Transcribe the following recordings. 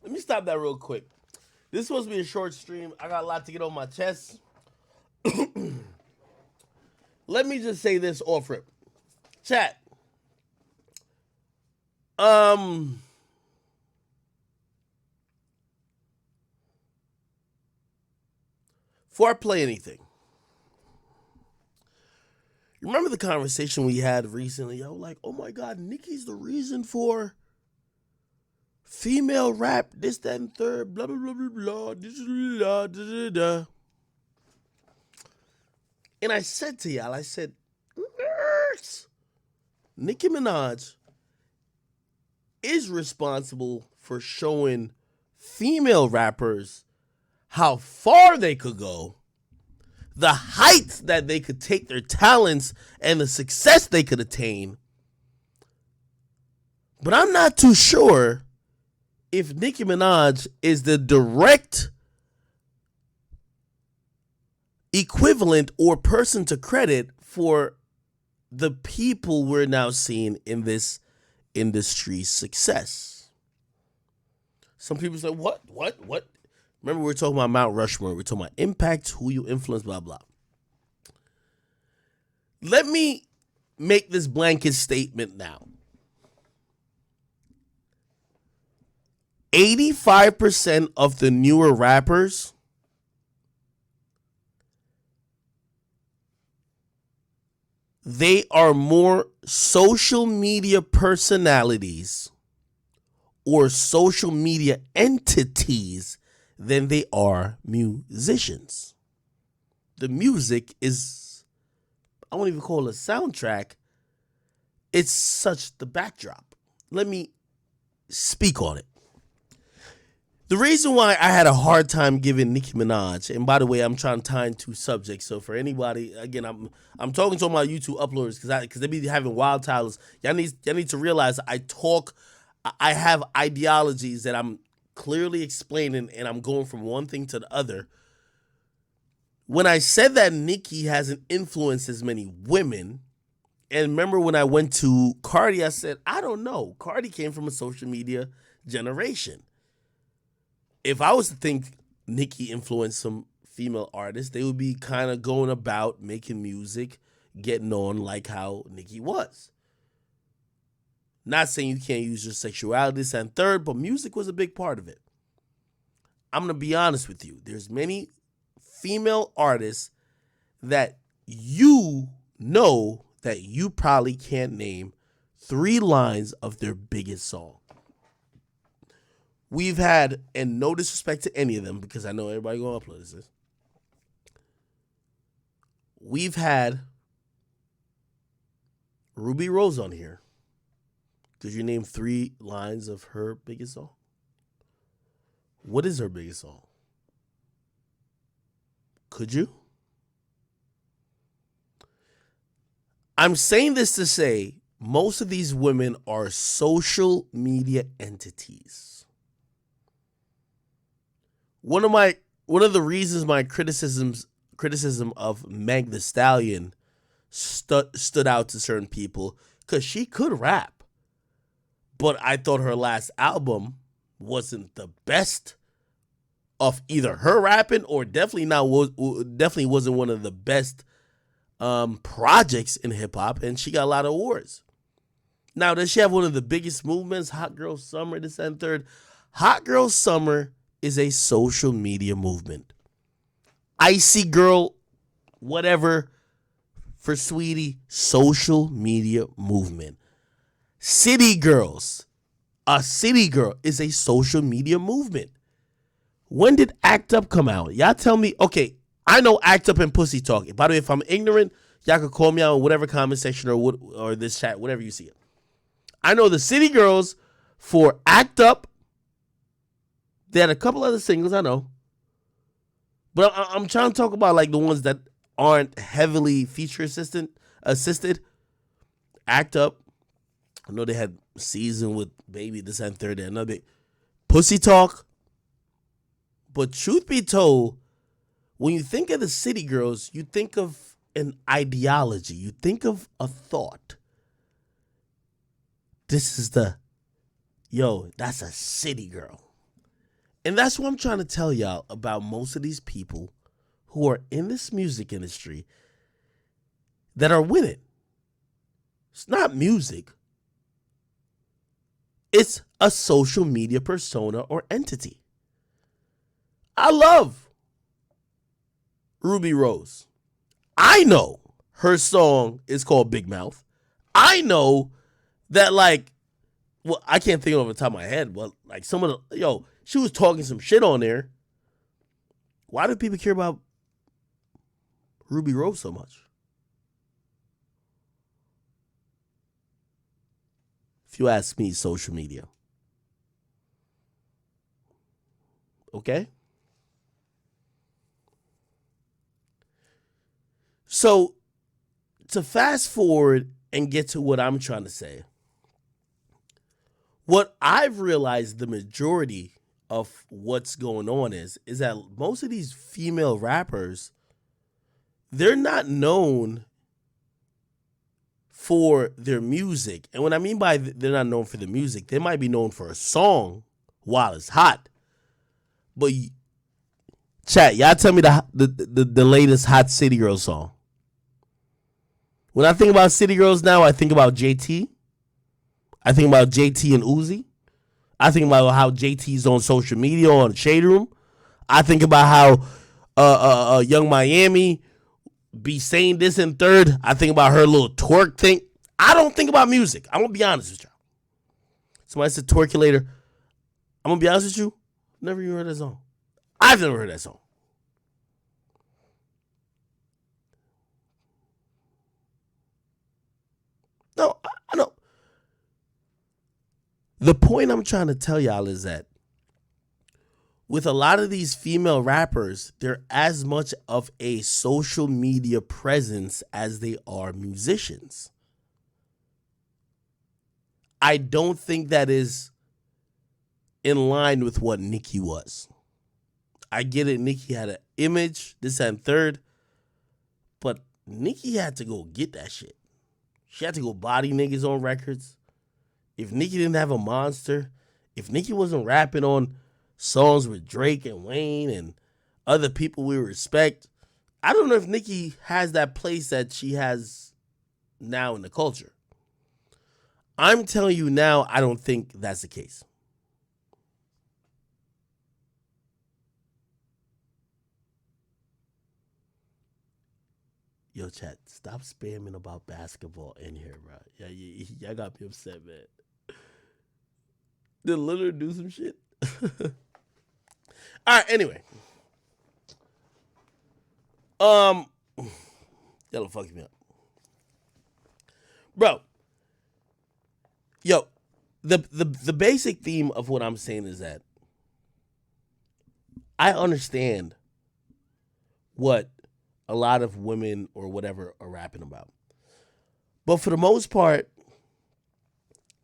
Let me stop that real quick. This is supposed to be a short stream. I got a lot to get on my chest. Let me just say this off rip. Chat. Before I play anything, you remember the conversation we had recently? I was like, oh my God, Nicki's the reason for female rap, this, that, and third, blah, blah, blah, blah, blah, da, da, da, da. And I said to y'all, I said, nerds. Nicki Minaj is responsible for showing female rappers how far they could go, the heights that they could take their talents, and the success they could attain. But I'm not too sure if Nicki Minaj is the direct equivalent or person to credit for the people we're now seeing in this industry's success. Some people say, what? Remember, we were talking about Mount Rushmore. We're talking about impact, who you influence, blah, blah. Let me make this blanket statement now. 85% of the newer rappers they are more social media personalities or social media entities than they are musicians. The music is, I won't even call it a soundtrack. It's such the backdrop. Let me speak on it. The reason why I had a hard time giving Nicki Minaj, and by the way, I'm trying to tie in two subjects. So for anybody, again, I'm talking to my YouTube uploaders because they be having wild titles. Y'all need to realize I have ideologies that I'm clearly explaining, and I'm going from one thing to the other. When I said that Nicki hasn't influenced as many women, and remember when I went to Cardi, I said, I don't know. Cardi came from a social media generation. If I was to think Nicki influenced some female artists, they would be kind of going about making music, getting on like how Nicki was. Not saying you can't use your sexuality, this and third, but music was a big part of it. I'm going to be honest with you. There's many female artists that you know that you probably can't name 3 lines of their biggest song. We've had, and no disrespect to any of them, because I know everybody going to upload this. We've had Ruby Rose on here. Could you name 3 lines of her biggest song? What is her biggest song? Could you? I'm saying this to say most of these women are social media entities. One of the reasons my criticism of Meg Thee Stallion stood out to certain people, because she could rap, but I thought her last album wasn't the best of either her rapping, or definitely wasn't one of the best projects in hip hop, and she got a lot of awards. Now, does she have one of the biggest movements? Hot Girl Summer, this and third. Hot Girl Summer is a social media movement. Icy Girl, whatever, for Sweetie, social media movement. City Girls, a city girl is a social media movement. When did Act Up come out? Y'all tell me. Okay, I know Act Up and Pussy Talking. By the way, if I'm ignorant, y'all can call me out in whatever comment section or this chat, whatever you see it. I know the City Girls for Act Up. They had a couple other singles, I know. But I'm trying to talk about like the ones that aren't heavily feature assisted. Act Up. I know they had Season with Baby, this and third, and another. Pussy Talk. But truth be told, when you think of the City Girls, you think of an ideology. You think of a thought. This is that's a city girl. And that's what I'm trying to tell y'all about most of these people who are in this music industry that are winning. It's not music. It's a social media persona or entity. I love Ruby Rose. I know her song is called Big Mouth. I know that, like, well, I can't think of it off the top of my head, but like some of the, she was talking some shit on there. Why do people care about Ruby Rose so much? If you ask me, social media. Okay? So, to fast forward and get to what I'm trying to say, what I've realized the majority of what's going on is that most of these female rappers, they're not known for their music. And what I mean by they're not known for the music, they might be known for a song while it's hot. But chat, y'all tell me the latest hot City Girls song. When I think about City Girls now, I think about JT. I think about JT and Uzi. I think about how JT's on social media, on Shade Room. I think about how Young Miami be saying this and third. I think about her little twerk thing. I don't think about music. I'm going to be honest with y'all. Somebody said twerkulator. I'm going to be honest with you. Never even heard that song. I've never heard that song. No, I know. The point I'm trying to tell y'all is that with a lot of these female rappers, they're as much of a social media presence as they are musicians. I don't think that is in line with what Nicki was. I get it, Nicki had an image, this and third, but Nicki had to go get that shit. She had to go body niggas on records. If Nicki didn't have a monster, if Nicki wasn't rapping on songs with Drake and Wayne and other people we respect, I don't know if Nicki has that place that she has now in the culture. I'm telling you now, I don't think that's the case. Yo, chat, stop spamming about basketball in here, bro. Yeah, y'all got me upset, man. Did Lillard do some shit? All right, anyway. Y'all fucking me up. Bro. Yo, the basic theme of what I'm saying is that I understand what a lot of women or whatever are rapping about. But for the most part,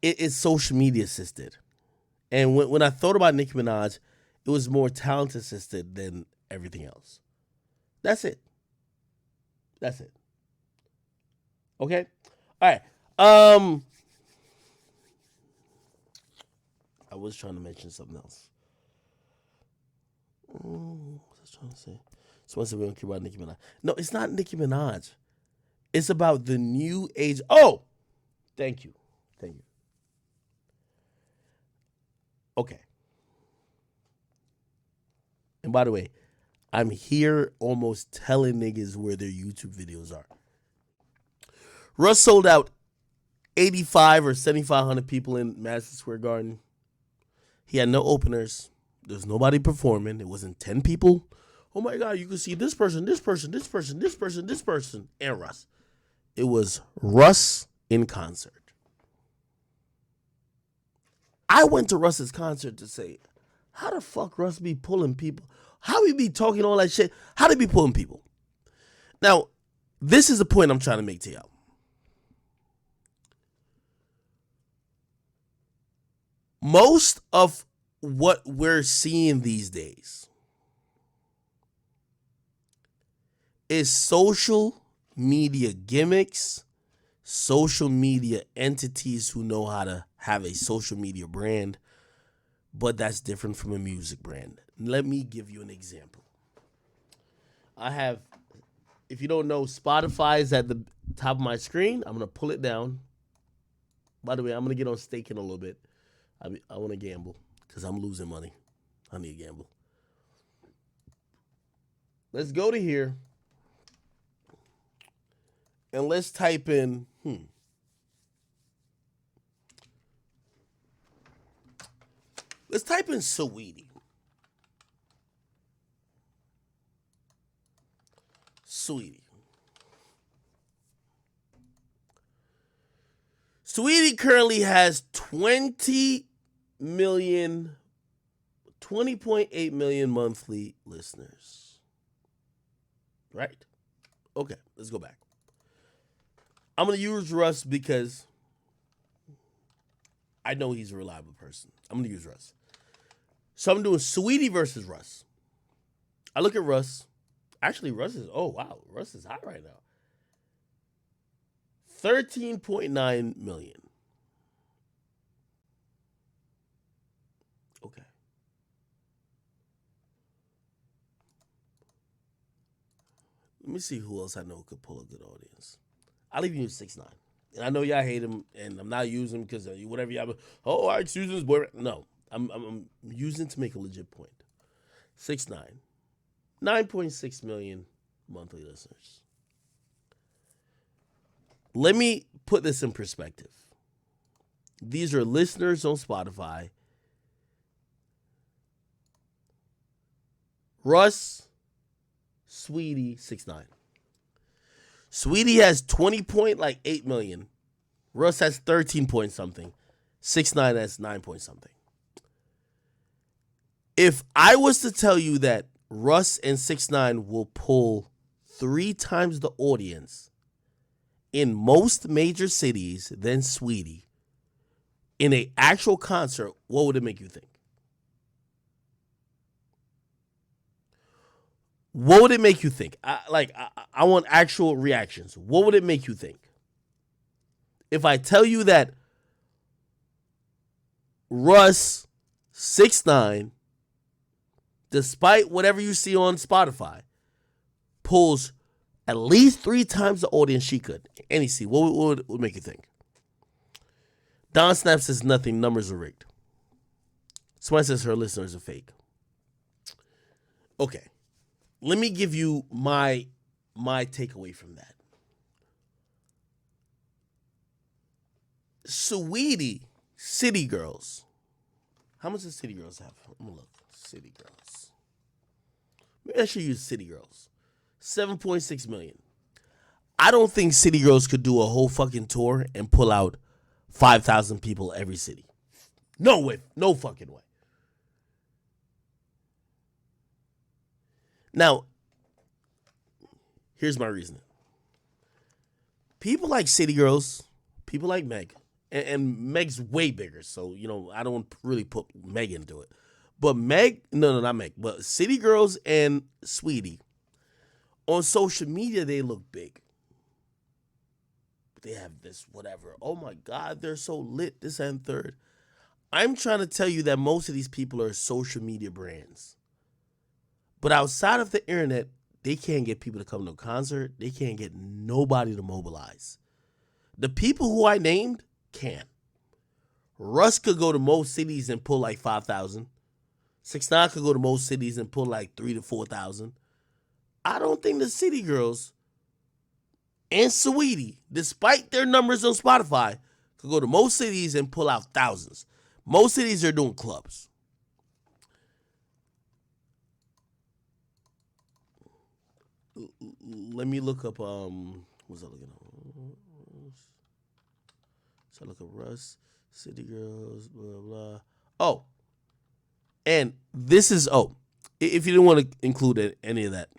it is social media assisted. And when I thought about Nicki Minaj, it was more talent assisted than everything else. That's it. That's it. Okay? All right. I was trying to mention something else. What was I trying to say? Someone said we don't care about Nicki Minaj. No, it's not Nicki Minaj. It's about the new age. Oh, thank you. Thank you. Okay. And by the way, I'm here almost telling niggas where their YouTube videos are. Russ sold out 85 or 7,500 people in Madison Square Garden. He had no openers. There's nobody performing. It wasn't 10 people. Oh my God, you could see this person, this person, this person, this person, this person, and Russ. It was Russ in concert. I went to Russ's concert to say, how the fuck Russ be pulling people? How he be talking all that shit? How they be pulling people? Now, this is the point I'm trying to make to y'all. Most of what we're seeing these days is social media gimmicks, social media entities who know how to have a social media brand, but that's different from a music brand. Let me give you an example. I have, if you don't know, Spotify is at the top of my screen. I'm going to pull it down. By the way, I'm going to get on staking a little bit. I want to gamble because I'm losing money. I need to gamble. Let's go to here. And let's type in, Let's type in Saweetie. Saweetie. Saweetie currently has 20.8 million monthly listeners. Right? Okay, let's go back. I'm going to use Russ because I know he's a reliable person. I'm going to use Russ. So I'm doing Saweetie versus Russ. I look at Russ. Actually, Russ is hot right now. 13.9 million. Okay. Let me see who else I know could pull a good audience. I'll even use 6ix9ine. And I know y'all hate him, and I'm not using him because whatever y'all. Oh, I using his boyfriend. No, I'm using to make a legit point. 6ix9ine, 9.6 million monthly listeners. Let me put this in perspective. These are listeners on Spotify. Russ, Saweetie, 6ix9ine. Saweetie has 20.8 million. Russ has 13 point something. 6ix9ine has 9 point something. If I was to tell you that Russ and 6ix9ine will pull 3 times the audience in most major cities than Saweetie in an actual concert, what would it make you think? What would it make you think? I want actual reactions. What would it make you think? If I tell you that Russ, 6ix9ine, despite whatever you see on Spotify, pulls at least 3 times the audience she could. Any see, what would make you think? Don Snap says nothing. Numbers are rigged. Someone says her listeners are fake. Okay. Let me give you my takeaway from that. Saweetie, City Girls. How much does City Girls have? I'm gonna look. City Girls. Maybe I should use City Girls. 7.6 million. I don't think City Girls could do a whole fucking tour and pull out 5,000 people every city. No way. No fucking way. Now, here's my reasoning. People like City Girls, people like Meg, and Meg's way bigger, so, I don't really put Meg into it. But not Meg, but City Girls and Saweetie, on social media, they look big. They have this whatever. Oh my God, they're so lit, this and third. I'm trying to tell you that most of these people are social media brands. But outside of the internet, they can't get people to come to a concert. They can't get nobody to mobilize. The people who I named can. Russ could go to most cities and pull 5,000. 6ix9ine could go to most cities and pull 3,000 to 4,000. I don't think the City Girls and Saweetie, despite their numbers on Spotify, could go to most cities and pull out thousands. Most cities are doing clubs. Let me look up, what's I looking at? So I look up Russ, City Girls, blah, blah. Oh, and this is, if you didn't want to include any of that,